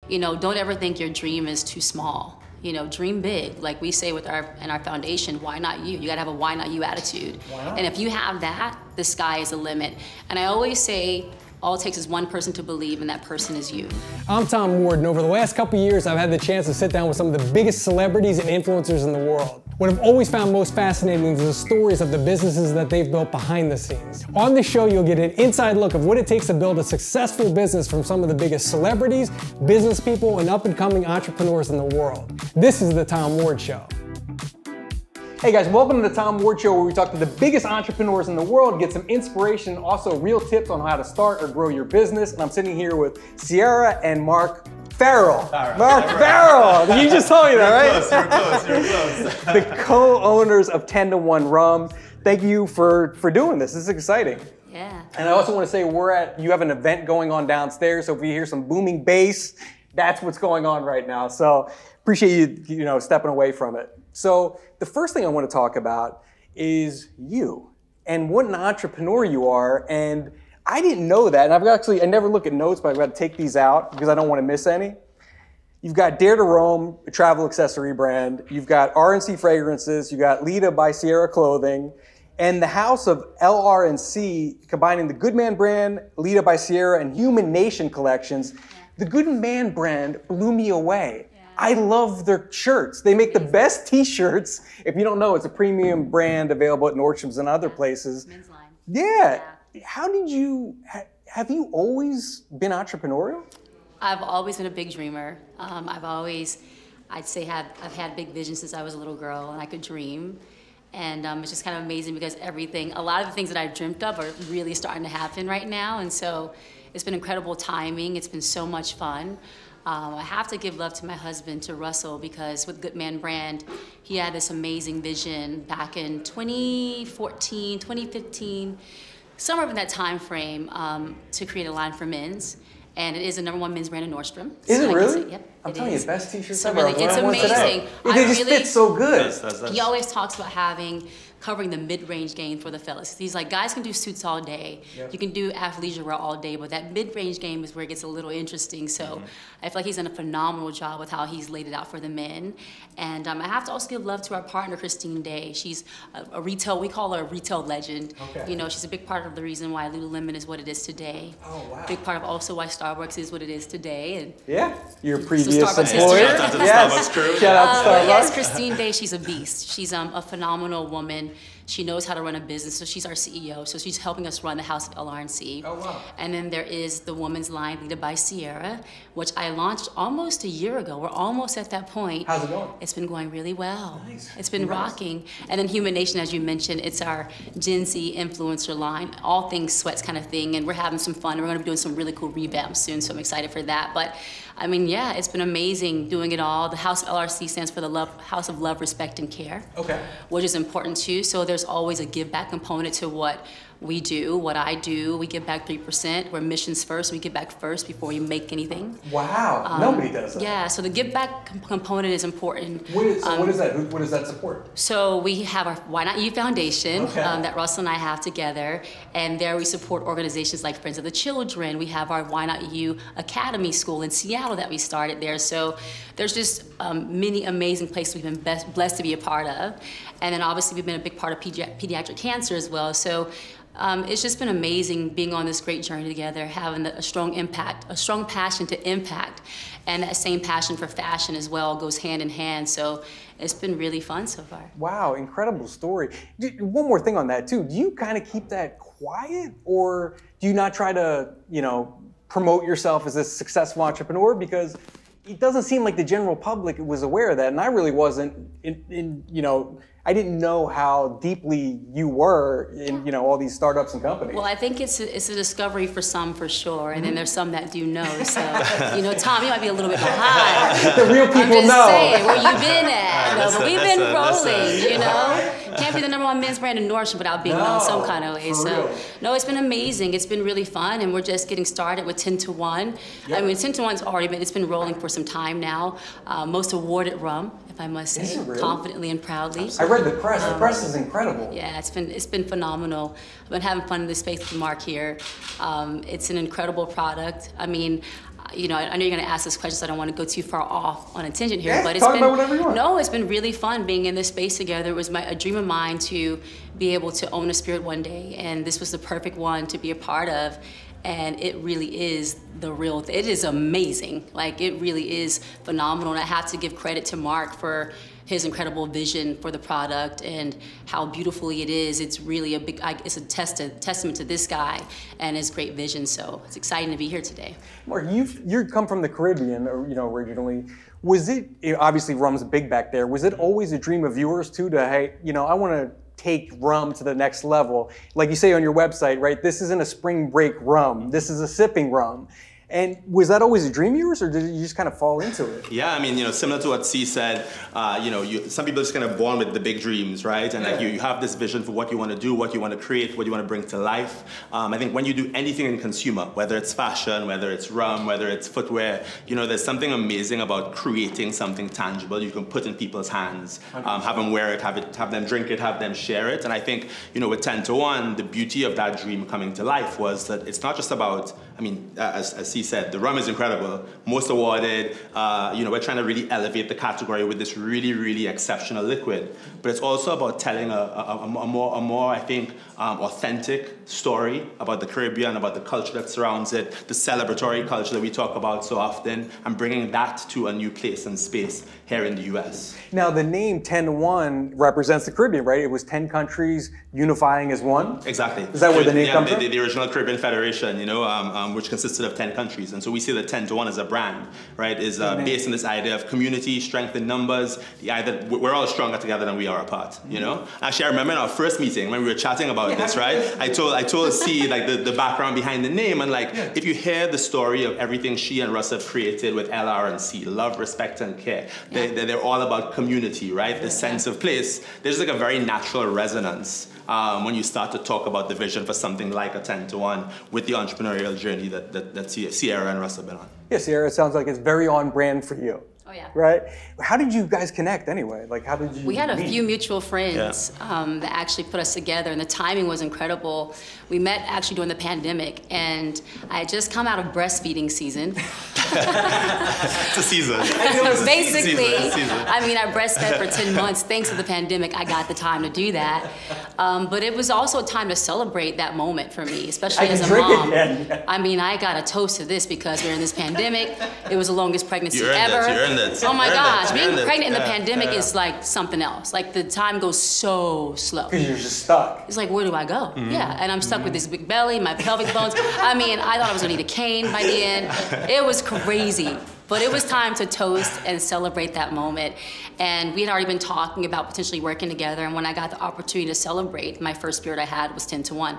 you know, don't ever think your dream is too small. You know, dream big. Like we say in our foundation, why not you? You gotta have a why not you attitude. Wow. And if you have that, the sky is the limit. And I always say, all it takes is one person to believe, and that person is you. I'm Tom Ward, and over the last couple years, I've had the chance to sit down with some of the biggest celebrities and influencers in the world. What I've always found most fascinating is the stories of the businesses that they've built behind the scenes. On this show, you'll get an inside look of what it takes to build a successful business from some of the biggest celebrities, business people, and up-and-coming entrepreneurs in the world. This is The Tom Ward Show. Hey guys, welcome to The Tom Ward Show, where we talk to the biggest entrepreneurs in the world, get some inspiration, also real tips on how to start or grow your business. And I'm sitting here with Ciara and Marc Farrell. Marc Farrell! You just told me that, right? You're close. The co-owners of 10 to 1 Rum. Thank you for doing this. This is exciting. Yeah. And I also want to say you have an event going on downstairs, so if you hear some booming bass, that's what's going on right now. So appreciate you stepping away from it. So the first thing I want to talk about is you and what an entrepreneur you are. And I didn't know that. And I never look at notes, but I've got to take these out because I don't want to miss any. You've got Dare to Roam, a travel accessory brand. You've got R&C Fragrances. You've got Lita by Ciara clothing. And the house of LR&C, combining the Good Man brand, Lita by Ciara, and Human Nation collections. Yeah. The Good Man brand blew me away. I love their shirts. They make the best t-shirts. If you don't know, it's a premium brand available at Nordstrom's and other places. Men's line. Yeah. How did have you always been entrepreneurial? I've always been a big dreamer. I'd say I've had big visions since I was a little girl, and I could dream. And it's just kind of amazing because a lot of the things that I've dreamt of are really starting to happen right now. And so it's been incredible timing. It's been so much fun. I have to give love to my husband, to Russell, because with Good Man brand, he had this amazing vision back in 2014, 2015, somewhere in that time frame, to create a line for men's. And it is the #1 men's brand in Nordstrom. Is it really? Yep. I'm telling you, best t-shirts so ever. really, it's amazing. They just fit so good. He always talks about covering the mid-range game for the fellas. He's like, guys can do suits all day. Yep. You can do athleisure wear all day, but that mid-range game is where it gets a little interesting. So I feel like he's done a phenomenal job with how he's laid it out for the men. And I have to also give love to our partner, Christine Day. She's we call her a retail legend. Okay. You know, she's a big part of the reason why Lululemon is what it is today. Oh, wow. Big part of also why Starbucks is what it is today. And yeah, your previous employer. Shout out to the Starbucks crew. Shout out to Starbucks. Yes, Christine Day, she's a beast. She's a phenomenal woman. She knows how to run a business, so she's our CEO. So she's helping us run the house of LR&C. Oh, wow. And then there is the woman's line, Lita by Ciara, which I launched almost a year ago. We're almost at that point. How's it going? It's been going really well. Nice. It's been rocking. And then Human Nation, as you mentioned, it's our Gen Z influencer line, all things sweats kind of thing. And we're having some fun. We're going to be doing some really cool revamps soon, so I'm excited for that. But I mean, yeah, it's been amazing doing it all. The House of LR&C stands for the House of Love, Respect, and Care. Okay. Which is important too. So there's always a give back component to what we do, what I do. We give back 3%. We're missions first. We give back first before we make anything. Wow, nobody does that. Yeah, so the give back component is important. What is that? What does that support? So we have our Why Not You Foundation that Russell and I have together, and there we support organizations like Friends of the Children. We have our Why Not You Academy School in Seattle that we started there. So there's just many amazing places we've been blessed to be a part of. And then obviously we've been a big part of pediatric cancer as well. So it's just been amazing being on this great journey together, having a strong impact, a strong passion to impact, and that same passion for fashion as well goes hand in hand. So it's been really fun so far. Wow, incredible story. One more thing on that too. Do you kind of keep that quiet, or do you not try to, promote yourself as a successful entrepreneur? Because it doesn't seem like the general public was aware of that, and I really wasn't. I didn't know how deeply you were in all these startups and companies. Well, I think it's a discovery for some, for sure, and then there's some that do know. So, Tom, you might be a little bit behind. The real people I'm just know. saying, where you been at? But we've been rolling. Can't be the #1 men's brand in Nordstrom without being known some kind of way. So, no, it's been amazing. It's been really fun, and we're just getting started with 10 to 1. Yep. I mean, 10 to 1's it's been rolling for some time now. Most awarded rum, if I must say, really? Confidently and proudly. I read the press. The press is incredible. Yeah, it's been phenomenal. I've been having fun in this space with Marc here. It's an incredible product. I mean, I know you're going to ask this question, so I don't want to go too far off on a tangent here. Yeah, but talk about whatever you want. No, it's been really fun being in this space together. It was a dream of mine to be able to own a spirit one day, and this was the perfect one to be a part of. And it really is the real thing. It is amazing. Like, it really is phenomenal. And I have to give credit to Marc for his incredible vision for the product and how beautifully it is. It's really it's a testament to this guy and his great vision. So it's exciting to be here today. Marc, you come from the Caribbean, originally. Was it, obviously rum's big back there, was it always a dream of yours too to, hey, I want to take rum to the next level? Like you say on your website, right? This isn't a spring break rum. This is a sipping rum. And was that always a dream of yours, or did you just kind of fall into it? Yeah, I mean, similar to what C said, some people are just kind of born with the big dreams, right? And like you have this vision for what you want to do, what you want to create, what you want to bring to life. I think when you do anything in consumer, whether it's fashion, whether it's rum, whether it's footwear, there's something amazing about creating something tangible you can put in people's hands, have them wear it, have them drink it, have them share it. And I think, with 10 to 1, the beauty of that dream coming to life was that it's not just about, as C said, the rum is incredible, most awarded. We're trying to really elevate the category with this really, really exceptional liquid. But it's also about telling a more, I think, authentic story about the Caribbean, about the culture that surrounds it, the celebratory culture that we talk about so often, and bringing that to a new place and space here in the U.S. Now, the name 10 to 1 represents the Caribbean, right? It was 10 countries unifying as one? Exactly. Is that where the name comes from? The original Caribbean Federation, which consisted of 10 countries. And so we see that 10 to 1 as a brand, right, is based on this idea of community, strength in numbers, the idea that we're all stronger together than we are apart, Actually, I remember in our first meeting when we were chatting about this, right? I told C like the background behind the name, and if you hear the story of everything she and Russ have created with LR&C, love, respect, and care, they're all about community, right? The sense of place. There's like a very natural resonance when you start to talk about the vision for something like a 10 to 1 with the entrepreneurial journey that Ciara and Russ have been on. Yeah, Ciara, it sounds like it's very on brand for you. Oh, yeah. Right? How did you guys connect anyway? Like, how did you We had a meet? few mutual friends that actually put us together, and the timing was incredible. We met actually during the pandemic, and I had just come out of breastfeeding season. It's a season. Basically, season. I breastfed for 10 months. Thanks to the pandemic, I got the time to do that. But it was also a time to celebrate that moment for me, especially as a mom. I got a toast to this because we're in this pandemic. It was the longest pregnancy ever. Oh my gosh, being pregnant in the pandemic is like something else. Like, the time goes so slow. Because you're just stuck. It's like, where do I go? Yeah, and I'm stuck with this big belly, my pelvic bones. I thought I was gonna need a cane by the end. It was crazy. But it was time to toast and celebrate that moment. And we had already been talking about potentially working together. And when I got the opportunity to celebrate, my first spirit I had was 10 to 1.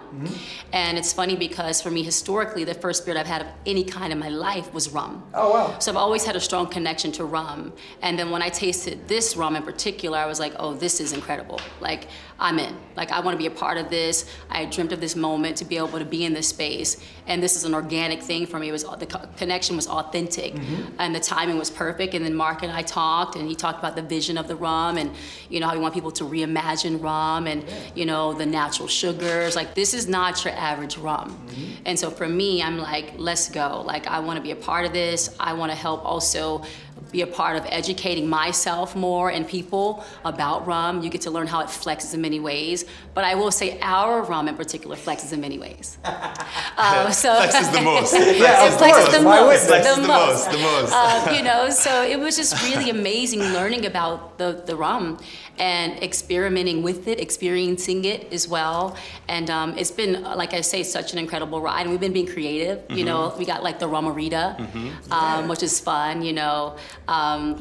And it's funny because for me, historically, the first spirit I've had of any kind in my life was rum. Oh, wow. So I've always had a strong connection to rum. And then when I tasted this rum in particular, I was like, oh, this is incredible. Like, I'm in. Like, I want to be a part of this. I dreamt of this moment to be able to be in this space. And this is an organic thing for me. The connection was authentic. And the timing was perfect. And then Marc and I talked, and he talked about the vision of the rum, and how we want people to reimagine rum, and the natural sugars. Like, this is not your average rum. And so for me, I'm like, let's go. Like, I want to be a part of this. I want to help also be a part of educating myself more and people about rum. You get to learn how it flexes in many ways. But I will say our rum in particular flexes in many ways. Flexes the most. It flexes the most. The most. So it was just really amazing learning about the rum and experimenting with it, experiencing it as well. And it's been, like I say, such an incredible ride. And we've been being creative. We got like the Rumarita, which is fun,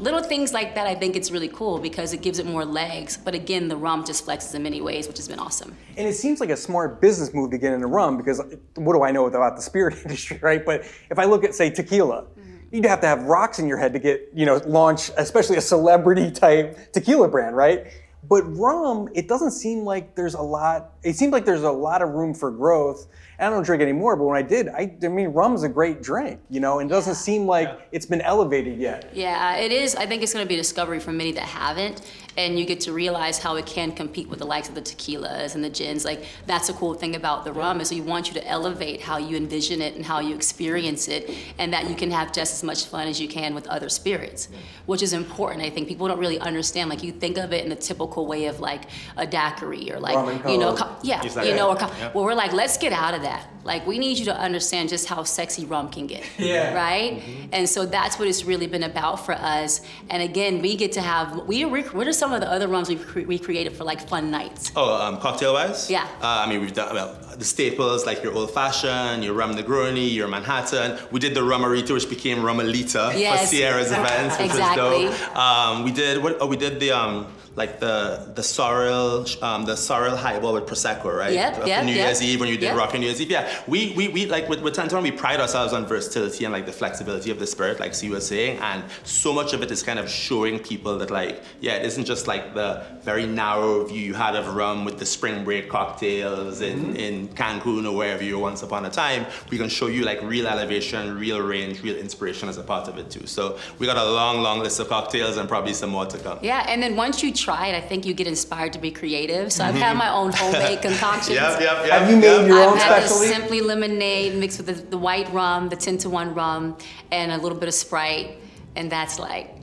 little things like that. I think it's really cool because it gives it more legs. But again, the rum just flexes in many ways, which has been awesome. And it seems like a smart business move to get into rum, because what do I know about the spirit industry, right? But if I look at, say, tequila, you'd have to have rocks in your head to get, launch, especially a celebrity type tequila brand, right? But rum, it doesn't seem like there's a lot, it seems like there's a lot of room for growth. I don't drink anymore, but when I did, I mean, rum's a great drink, you know, and it doesn't seem like it's been elevated yet. Yeah, it is. I think it's going to be a discovery for many that haven't, and you get to realize how it can compete with the likes of the tequilas and the gins. Like, that's a cool thing about the rum, is we want you to elevate how you envision it and how you experience it, and that you can have just as much fun as you can with other spirits, which is important. I think people don't really understand. Like, you think of it in the typical way of like a daiquiri or like, you know, well, we're like, let's get out of that. Like, we need you to understand just how sexy rum can get, right? And so that's what it's really been about for us. And again, we get to have, what are some of the other rums we created for like fun nights? Oh, cocktail-wise? Yeah. I mean, we've done, well, the staples like your Old Fashioned, your Rum Negroni, your Manhattan. We did the Rummarita, which became Rummalita for Ciara's events, which was dope. We did the like the sorrel highball with prosecco, right? For New Year's Eve, when you did Rock and New Year's Eve. Yeah, we like with Ten To One, we pride ourselves on versatility and like the flexibility of the spirit, like C was saying, and so much of it is kind of showing people that like, yeah, it isn't just like the very narrow view you had of rum with the spring break cocktails in Cancun or wherever you were once upon a time. We can show you like real elevation, real range, real inspiration as a part of it too. So we got a long list of cocktails and probably some more to come. Yeah, and then once you try it, I think you get inspired to be creative. So I've had my own homemade concoctions. Have you made your own specialty? I've had Simply Lemonade mixed with the white rum, the 10 To One rum, and a little bit of Sprite, and that's like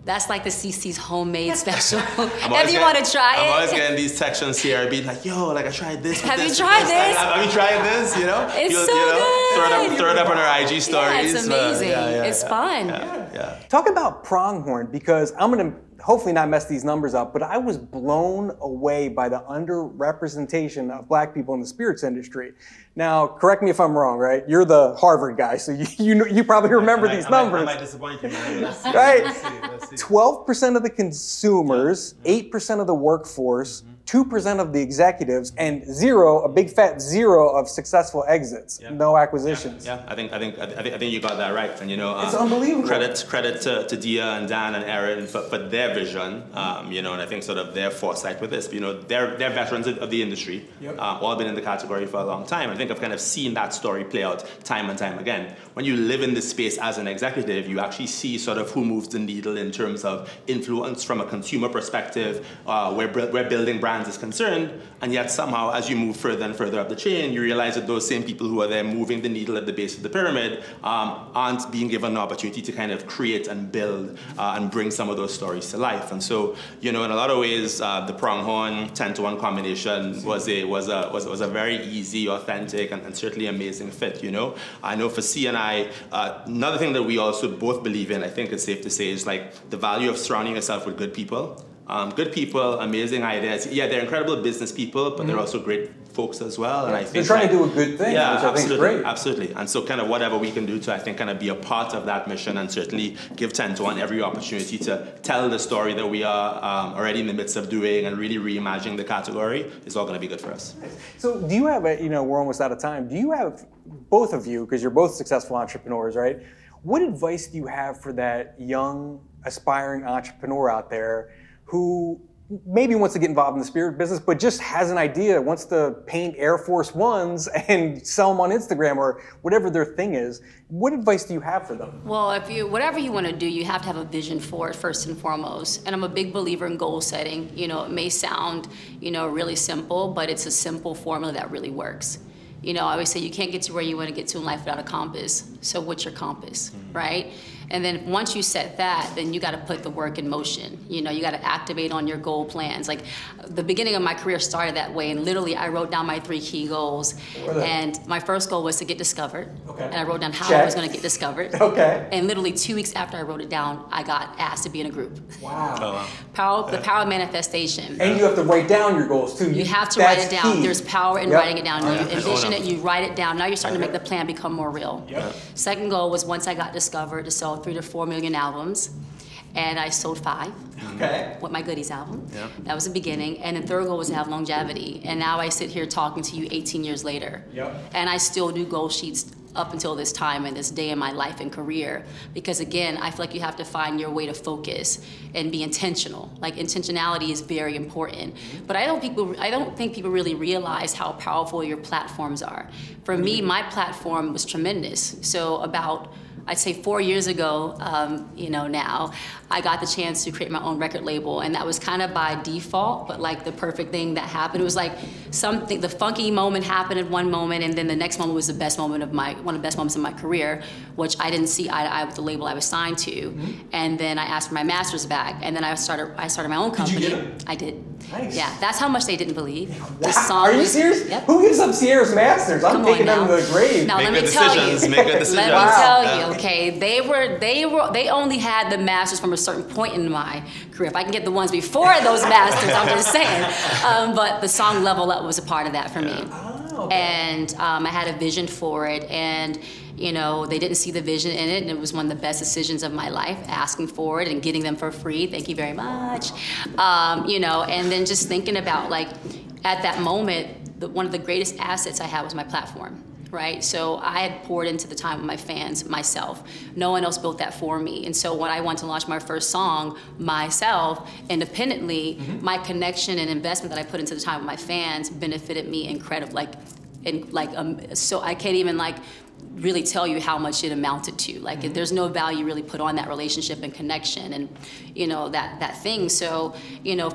the CC's homemade special. If you want to try it. I'm always getting these texts on Ciara being like, yo, like I tried this. Have you tried this? Have you tried this? You know? It's so good. Throw it up on our IG stories. Yeah, it's amazing. It's fun. Talk about pronghorn, because I'm going to hopefully not mess these numbers up, but I was blown away by the underrepresentation of black people in the spirits industry. Now, correct me if I'm wrong, right? You're the Harvard guy, so you probably remember these numbers. I might disappoint you, man. Right? Let's see. 12% of the consumers, 8% of the workforce, 2% of the executives, and a big fat zero of successful exits, no acquisitions. Yeah, I think you got that right, and you know, it's unbelievable. Credit to Dia and Dan and Aaron for their vision, you know, and I think sort of their foresight with this. You know, they're veterans of the industry, all been in the category for a long time. I think I've kind of seen that story play out time and time again. When you live in this space as an executive, you actually see sort of who moves the needle in terms of influence from a consumer perspective, where building brands is concerned, and yet somehow as you move further and further up the chain, you realize that those same people who are there moving the needle at the base of the pyramid aren't being given an opportunity to kind of create and build and bring some of those stories to life. And so, you know, in a lot of ways, the pronghorn 10 to 1 combination was a very easy, authentic, and certainly amazing fit. You know, I know for C and I, another thing that we also both believe in, I think it's safe to say, is like the value of surrounding yourself with good people. Good people, amazing ideas. Yeah, they're incredible business people, but they're also great folks as well. And I think they're trying to do a good thing, which I think is great. Absolutely. And so kind of whatever we can do to, I think, kind of be a part of that mission and certainly give 10 to 1 every opportunity to tell the story that we are already in the midst of doing and really reimagining the category is all going to be good for us. So do you have we're almost out of time. Do you have, both of you, because you're both successful entrepreneurs, right? What advice do you have for that young, aspiring entrepreneur out there who maybe wants to get involved in the spirit business, but just has an idea, wants to paint Air Force Ones and sell them on Instagram or whatever their thing is? What advice do you have for them? Well, whatever you want to do, you have to have a vision for it first and foremost. And I'm a big believer in goal setting. You know, it may sound, really simple, but it's a simple formula that really works. I always say you can't get to where you want to get to in life without a compass. So what's your compass, right? And then once you set that, then you got to put the work in motion. You got to activate on your goal plans. Like the beginning of my career started that way, and literally I wrote down my 3 key goals. And my first goal was to get discovered. Okay. And I wrote down how I was going to get discovered. Okay. And literally 2 weeks after I wrote it down, I got asked to be in a group. Wow. The power of manifestation. And you have to write down your goals too. You have to write it down. Key. There's power in writing it down. You envision it, you write it down. Now you're starting to make the plan become more real. Yep. Second goal was once I got discovered to sell 3 to 4 million albums, and I sold 5 with my Goodies album. Yep. That was the beginning. And the third goal was to have longevity. And now I sit here talking to you 18 years later. Yep. And I still do goal sheets up until this time and this day in my life and career. Because again, I feel like you have to find your way to focus and be intentional. Like intentionality is very important. But I don't think people really realize how powerful your platforms are. For me, my platform was tremendous. So about, I'd say 4 years ago, now, I got the chance to create my own record label, and that was kind of by default, but like the perfect thing that happened. It was like something, the funky moment happened at one moment, and then the next moment was the best moment of one of the best moments of my career, which I didn't see eye to eye with the label I was signed to. And then I asked for my master's back, and then I started my own company. Did you get it? I did. Nice. Yeah, that's how much they didn't believe. Wow. Are you serious? Yep. Who gives up Ciara's masters? I'm taking them to the grave. Now Make let good me tell decisions. you. Make good decisions. Let me Wow. tell you. Okay, they only had the masters from a certain point in my career. If I can get the ones before those masters, I'm just saying. But the song Level Up was a part of that for me. Oh, okay. And I had a vision for it, and they didn't see the vision in it, and it was one of the best decisions of my life, asking for it and getting them for free. Thank you very much. And then just thinking about, like, at that moment, one of the greatest assets I had was my platform. Right? So I had poured into the time with my fans myself. No one else built that for me. And so when I wanted to launch my first song myself, independently, my connection and investment that I put into the time with my fans benefited me incredibly. So I can't even really tell you how much it amounted to. Like, there's no value really put on that relationship and connection and, that thing. So,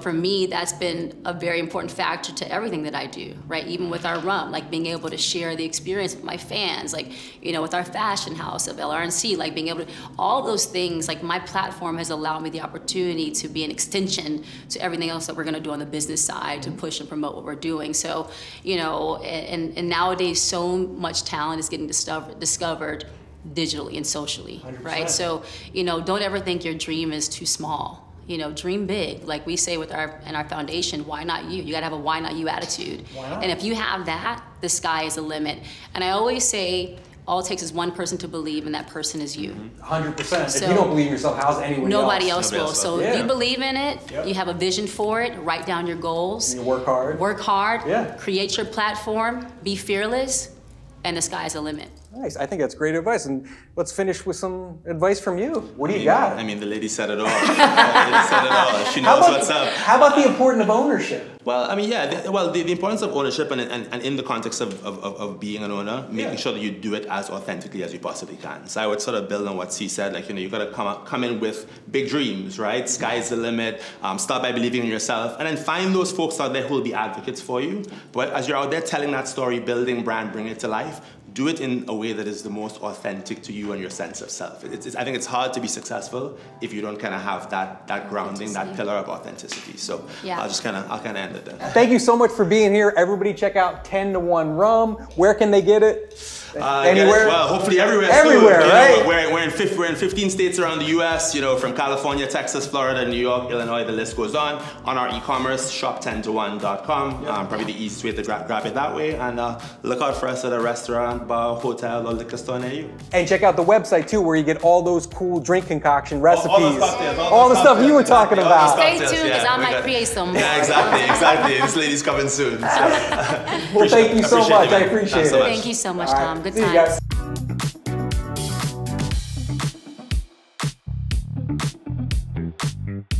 for me, that's been a very important factor to everything that I do, right? Even with our rum, like being able to share the experience with my fans, like, with our fashion house of LR&C, like being able to, all those things, like my platform has allowed me the opportunity to be an extension to everything else that we're gonna do on the business side to push and promote what we're doing. So, and nowadays so much talent is getting discovered digitally and socially, 100%. right? So, don't ever think your dream is too small. Dream big. Like we say in our foundation, why not you? You gotta have a why not you attitude. Wow. And if you have that, the sky is the limit. And I always say, all it takes is one person to believe, and that person is you. 100%. So, if you don't believe in yourself, how's anyone nobody else? else will. So Yeah. if you believe in it, Yep. you have a vision for it, write down your goals. And you work hard. Work hard, Yeah. create your platform, be fearless, and the sky's the limit. Nice. I think that's great advice. And let's finish with some advice from you. What do you got? I mean, the lady said it all. The lady said it all. She knows what's up. How about the importance of ownership? Well, I mean, yeah. The importance of ownership and in the context of being an owner, making sure that you do it as authentically as you possibly can. So I would sort of build on what C said. Like, you got to come in with big dreams, right? Sky's the limit. Start by believing in yourself, and then find those folks out there who will be advocates for you. But as you're out there telling that story, building brand, bring it to life, do it in a way that is the most authentic to you and your sense of self. I think it's hard to be successful if you don't kind of have that grounding, that pillar of authenticity. So Yeah. I'll kind of end it there. Thank you so much for being here. Everybody check out 10 to 1 Rum. Where can they get it? Anywhere? Well, hopefully everywhere. Everywhere, soon. right? We're in 15 states around the U.S. From California, Texas, Florida, New York, Illinois. The list goes on. On our e-commerce shop, 10to1.com. Probably the easiest way to grab it that way. And look out for us at a restaurant, bar, hotel, or liquor store near you. And check out the website too, where you get all those cool drink concoction recipes. All those cocktails, all the stuff you were talking All about. those Stay cocktails, tuned, because I we might got- create some. Yeah, exactly. This lady's coming soon. So. Well, thank you so Appreciate much. you, I man. appreciate Thanks so it. much. Thank you so much, All right. Tom. Good See you times. guys.